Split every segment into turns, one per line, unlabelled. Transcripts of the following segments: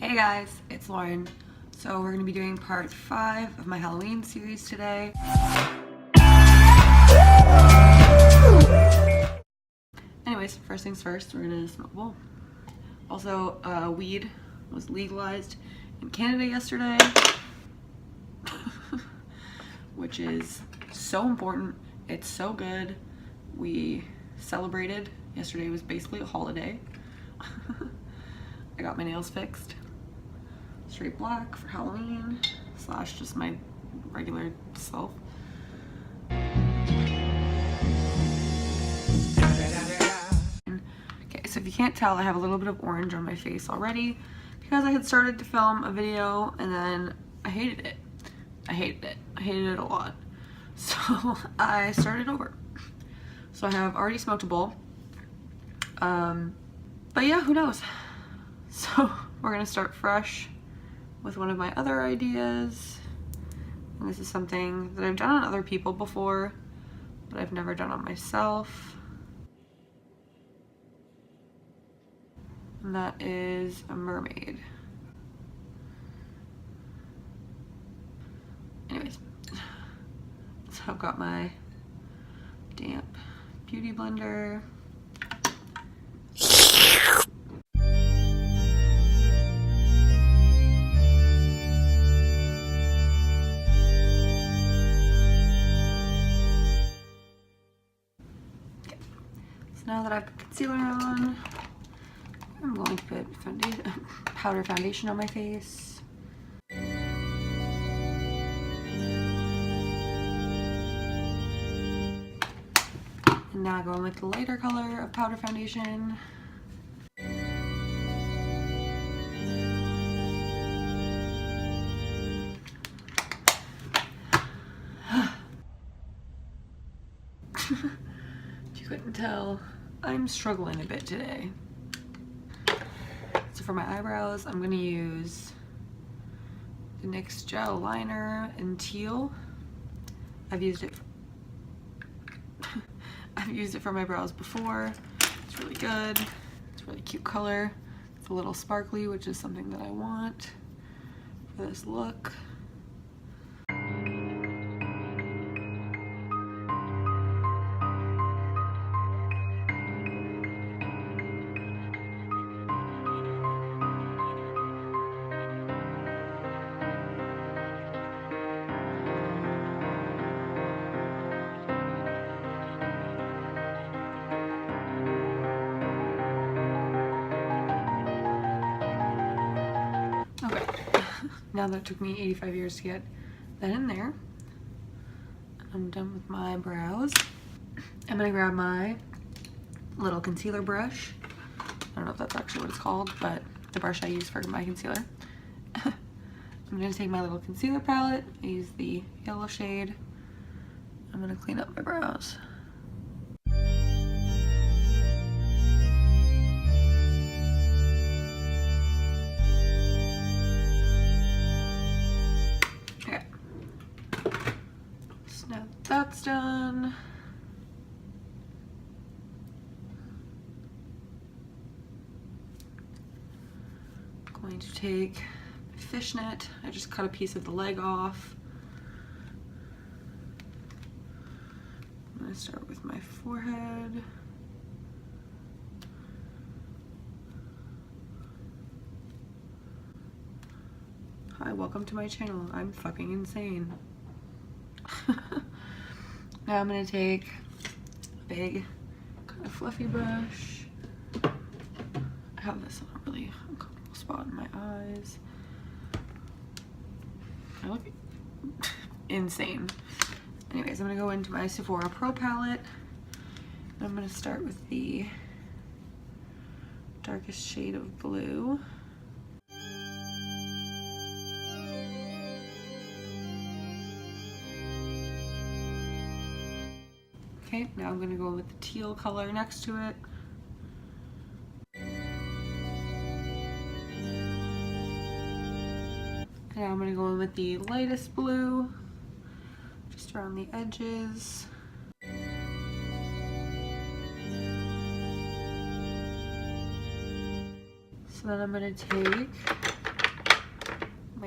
Hey guys, it's Lauren. So we're going to be doing part 5 of my Halloween series today. Anyways, first things first, we're going to smoke a bowl. Also, weed was legalized in Canada yesterday, which is so important. It's so good. We celebrated. Yesterday was basically a holiday. I got my nails fixed. Straight black for Halloween, slash just my regular self. Okay, so if you can't tell, I have a little bit of orange on my face already because I had started to film a video and then I hated it. I hated it a lot. So I started over. So I have already smoked a bowl. But yeah, who knows? So we're gonna start fresh with one of my other ideas. And this is something that I've done on other people before, but I've never done on myself. And that is a mermaid. Anyways, so I've got my damp beauty blender. Now that I put concealer on, I'm going to put powder foundation on my face. And now going with the lighter color of powder foundation. If you couldn't tell, I'm struggling a bit today. So for my eyebrows, I'm going to use the NYX Gel Liner in teal. I've used it for my brows before. It's really good. It's a really cute color. It's a little sparkly, which is something that I want for this look. Okay, now that it took me 85 years to get that in there, I'm done with my brows. I'm gonna grab my little concealer brush. I don't know if that's actually what it's called, but the brush I use for my concealer. I'm gonna take my little concealer palette. I use the yellow shade. I'm gonna clean up my brows. Now that's done. I'm going to take my fishnet. I just cut a piece of the leg off. I'm going to start with my forehead. Hi, welcome to my channel. I'm fucking insane. Now I'm going to take a big kind of fluffy brush. I have this on a really uncomfortable spot in my eyes. I look insane. Anyways, I'm going to go into my Sephora Pro palette. I'm going to start with the darkest shade of blue. Okay, now I'm going to go with the teal color next to it. And now I'm going to go in with the lightest blue, just around the edges. So then I'm going to take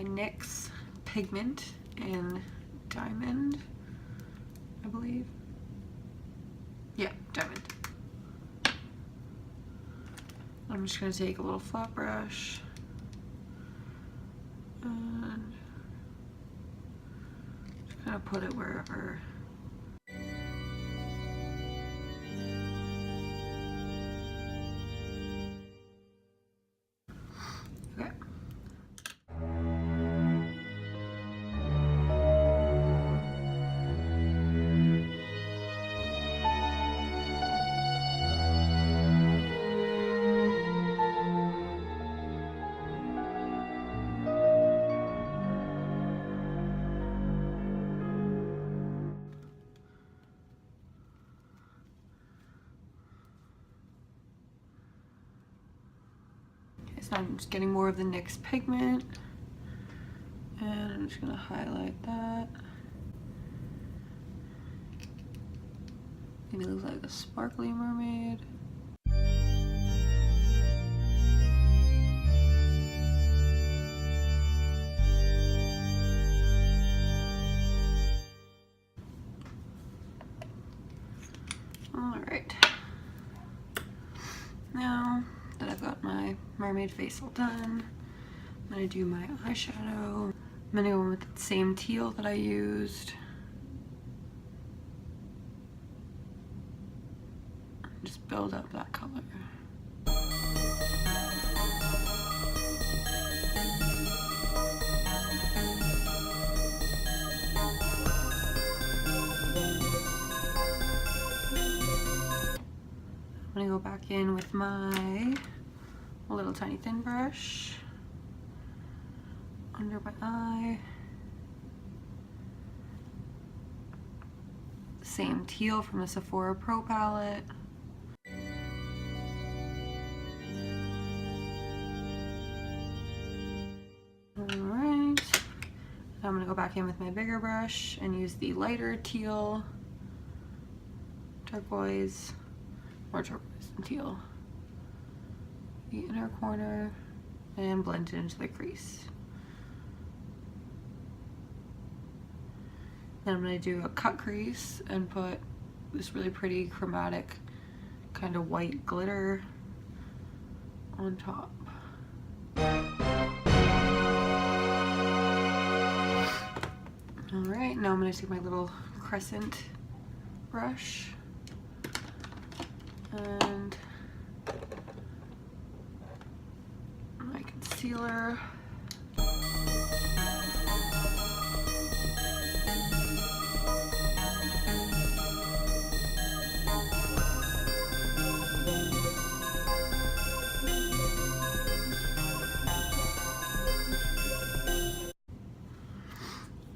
my NYX pigment in Diamond, I believe. Yeah, Diamond. I'm just going to take a little flat brush and just kind of put it wherever. Okay. So I'm just getting more of the NYX pigment, and I'm just gonna highlight that. Maybe it looks like a sparkly mermaid. All right. Now that I've got my mermaid face all done, I'm gonna do my eyeshadow. I'm gonna go with the same teal that I used. Just build up that color. I'm gonna go back in with my little tiny thin brush under my eye. Same teal from the Sephora Pro palette. Alright, now I'm gonna go back in with my bigger brush and use the lighter teal, turquoise, more turquoise than teal, the inner corner, and blend it into the crease. Then I'm going to do a cut crease and put this really pretty chromatic kind of white glitter on top. Alright, now I'm going to take my little crescent brush and my concealer.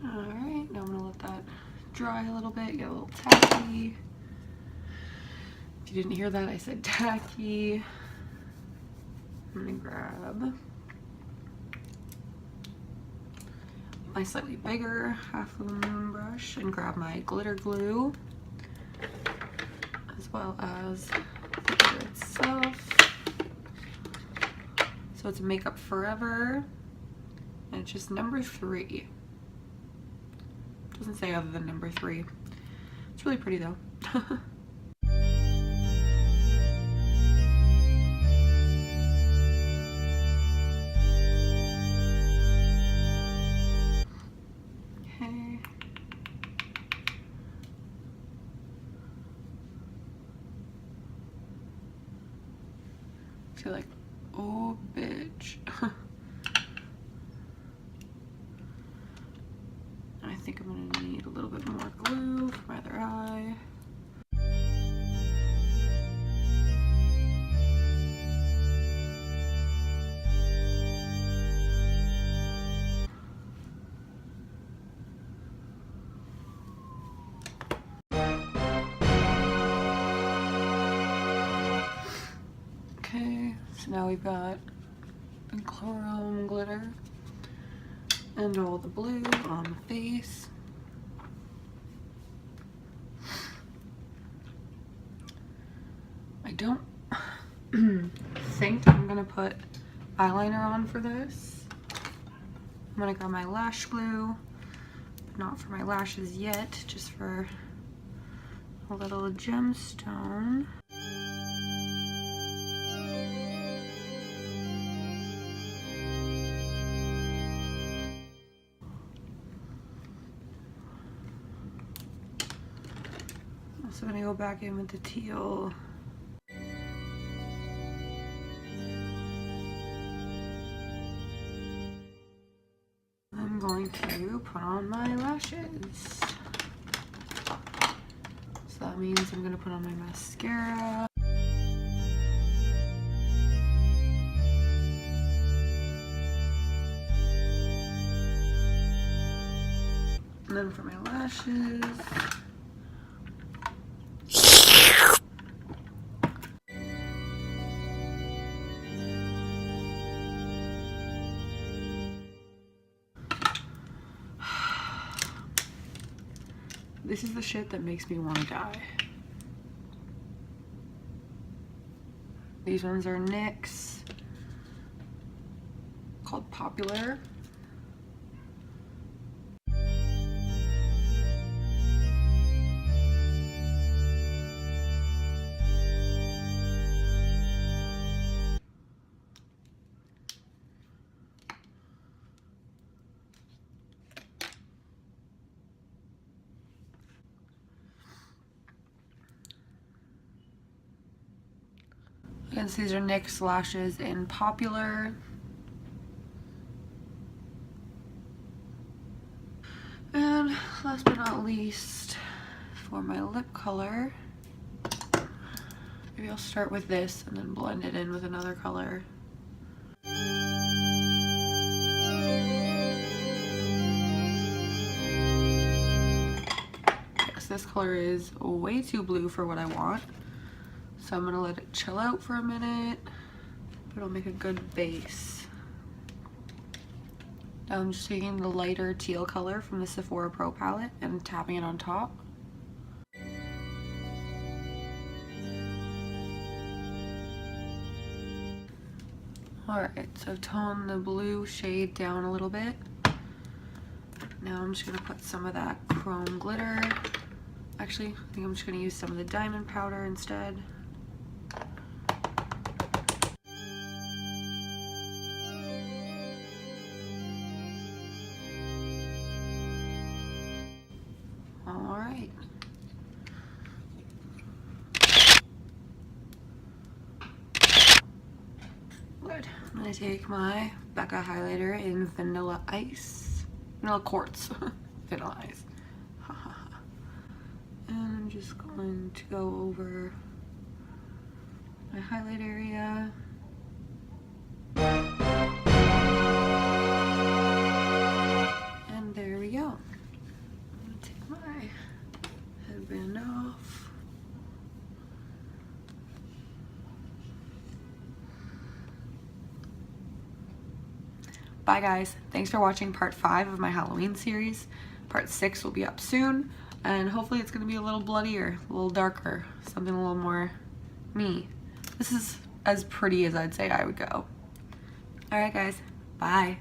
Alright, now I'm going to let that dry a little bit, get a little tacky. If you didn't hear that, I said tacky. I'm going to grab my slightly bigger half of the moon brush and grab my glitter glue, as well as the glitter itself. So it's Makeup Forever, and it's just number 3. Doesn't say other than number 3. It's really pretty though. Okay. I feel like, oh bitch. I think I'm gonna need a little bit more glue for my other eye. Okay, so now we've got the chrome glitter and all the blue on the face. I don't think I'm gonna put eyeliner on for this. I'm gonna grab my lash glue, but not for my lashes yet, just for a little gemstone. Also gonna go back in with the teal. I'm going to put on my lashes. So that means I'm gonna put on my mascara. And then for my lashes, this is the shit that makes me want to die. These ones are NYX, called Popular. Again, so these are NYX lashes in Popular. And last but not least, for my lip color, maybe I'll start with this and then blend it in with another color. Yes, this color is way too blue for what I want. So I'm gonna let it chill out for a minute, but it'll make a good base. Now I'm just taking the lighter teal color from the Sephora Pro palette and tapping it on top. Alright, so I've toned the blue shade down a little bit. Now I'm just gonna put some of that chrome glitter. Actually, I think I'm just gonna use some of the diamond powder instead. Alright. Good. I'm going to take my Becca highlighter in Vanilla Ice. Vanilla Quartz. Vanilla Ice. And I'm just going to go over my highlight area. And there we go. Take my headband off. Bye guys. Thanks for watching part 5 of my Halloween series. Part 6 will be up soon, and hopefully it's going to be a little bloodier, a little darker, something a little more me. This is as pretty as I'd say I would go. Alright guys, bye.